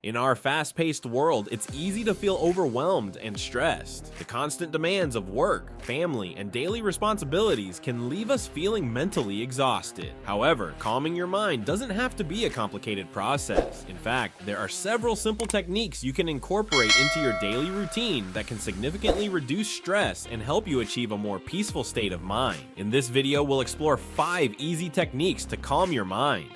In our fast-paced world, it's easy to feel overwhelmed and stressed. The constant demands of work, family, and daily responsibilities can leave us feeling mentally exhausted. However, calming your mind doesn't have to be a complicated process. In fact, there are several simple techniques you can incorporate into your daily routine that can significantly reduce stress and help you achieve a more peaceful state of mind. In this video, we'll explore 5 easy techniques to calm your mind.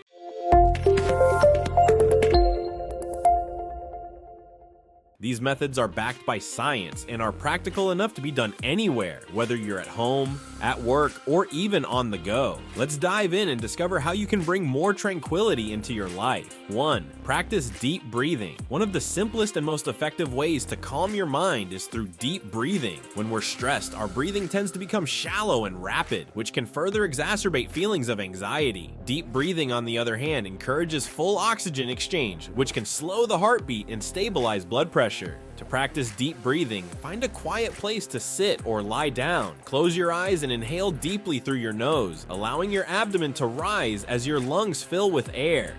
These methods are backed by science and are practical enough to be done anywhere, whether you're at home, at work, or even on the go. Let's dive in and discover how you can bring more tranquility into your life. 1. Practice deep breathing. One of the simplest and most effective ways to calm your mind is through deep breathing. When we're stressed, our breathing tends to become shallow and rapid, which can further exacerbate feelings of anxiety. Deep breathing, on the other hand, encourages full oxygen exchange, which can slow the heartbeat and stabilize blood pressure. To practice deep breathing, find a quiet place to sit or lie down. Close your eyes and inhale deeply through your nose, allowing your abdomen to rise as your lungs fill with air.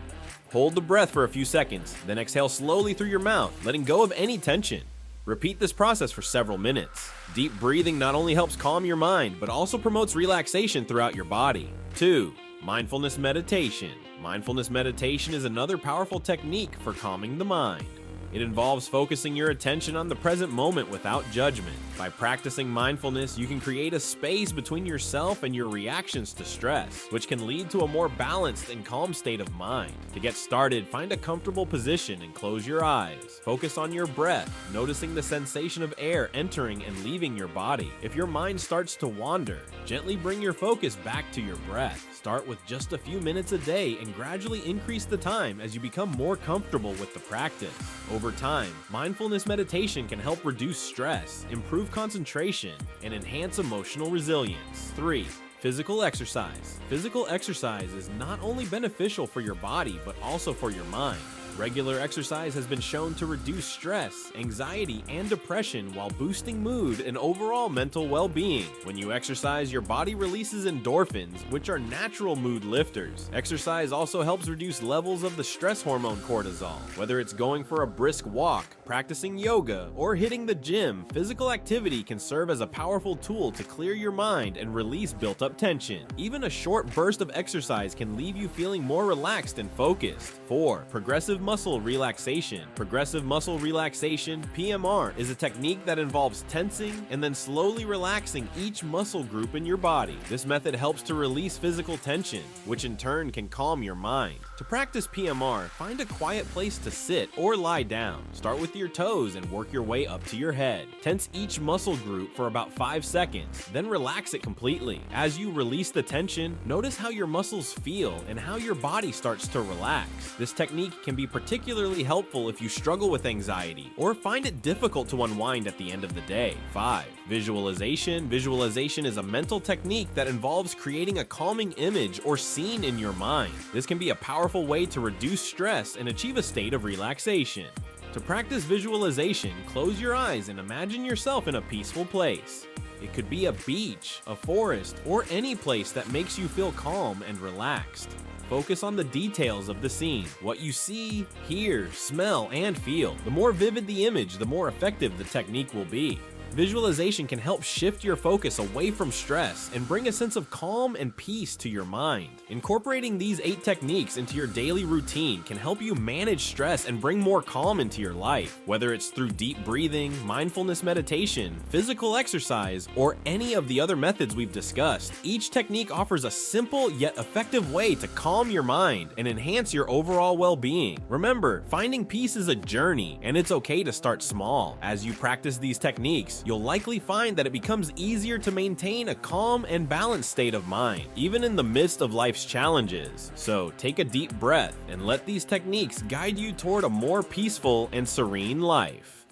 Hold the breath for a few seconds, then exhale slowly through your mouth, letting go of any tension. Repeat this process for several minutes. Deep breathing not only helps calm your mind, but also promotes relaxation throughout your body. 2. Mindfulness Meditation. Mindfulness meditation is another powerful technique for calming the mind. It involves focusing your attention on the present moment without judgment. By practicing mindfulness, you can create a space between yourself and your reactions to stress, which can lead to a more balanced and calm state of mind. To get started, find a comfortable position and close your eyes. Focus on your breath, noticing the sensation of air entering and leaving your body. If your mind starts to wander, gently bring your focus back to your breath. Start with just a few minutes a day and gradually increase the time as you become more comfortable with the practice. Over time, mindfulness meditation can help reduce stress, improve concentration, and enhance emotional resilience. 3. Physical exercise. Physical exercise is not only beneficial for your body, but also for your mind. Regular exercise has been shown to reduce stress, anxiety, and depression while boosting mood and overall mental well-being. When you exercise, your body releases endorphins, which are natural mood lifters. Exercise also helps reduce levels of the stress hormone cortisol. Whether it's going for a brisk walk, practicing yoga, or hitting the gym, physical activity can serve as a powerful tool to clear your mind and release built-up tension. Even a short burst of exercise can leave you feeling more relaxed and focused. 4. Progressive muscle relaxation. Progressive muscle relaxation, PMR, is a technique that involves tensing and then slowly relaxing each muscle group in your body. This method helps to release physical tension, which in turn can calm your mind. To practice PMR, find a quiet place to sit or lie down. Start with your toes and work your way up to your head. Tense each muscle group for about 5 seconds, then relax it completely. As you release the tension, notice how your muscles feel and how your body starts to relax. This technique can be particularly helpful if you struggle with anxiety or find it difficult to unwind at the end of the day. 5. Visualization. Visualization is a mental technique that involves creating a calming image or scene in your mind. This can be a powerful way to reduce stress and achieve a state of relaxation. To practice visualization, close your eyes and imagine yourself in a peaceful place. It could be a beach, a forest, or any place that makes you feel calm and relaxed. Focus on the details of the scene, what you see, hear, smell, and feel. The more vivid the image, the more effective the technique will be. Visualization can help shift your focus away from stress and bring a sense of calm and peace to your mind. Incorporating these 8 techniques into your daily routine can help you manage stress and bring more calm into your life. Whether it's through deep breathing, mindfulness meditation, physical exercise, or any of the other methods we've discussed, each technique offers a simple yet effective way to calm your mind and enhance your overall well-being. Remember, finding peace is a journey, and it's okay to start small. As you practice these techniques, you'll likely find that it becomes easier to maintain a calm and balanced state of mind, even in the midst of life's challenges. So take a deep breath and let these techniques guide you toward a more peaceful and serene life.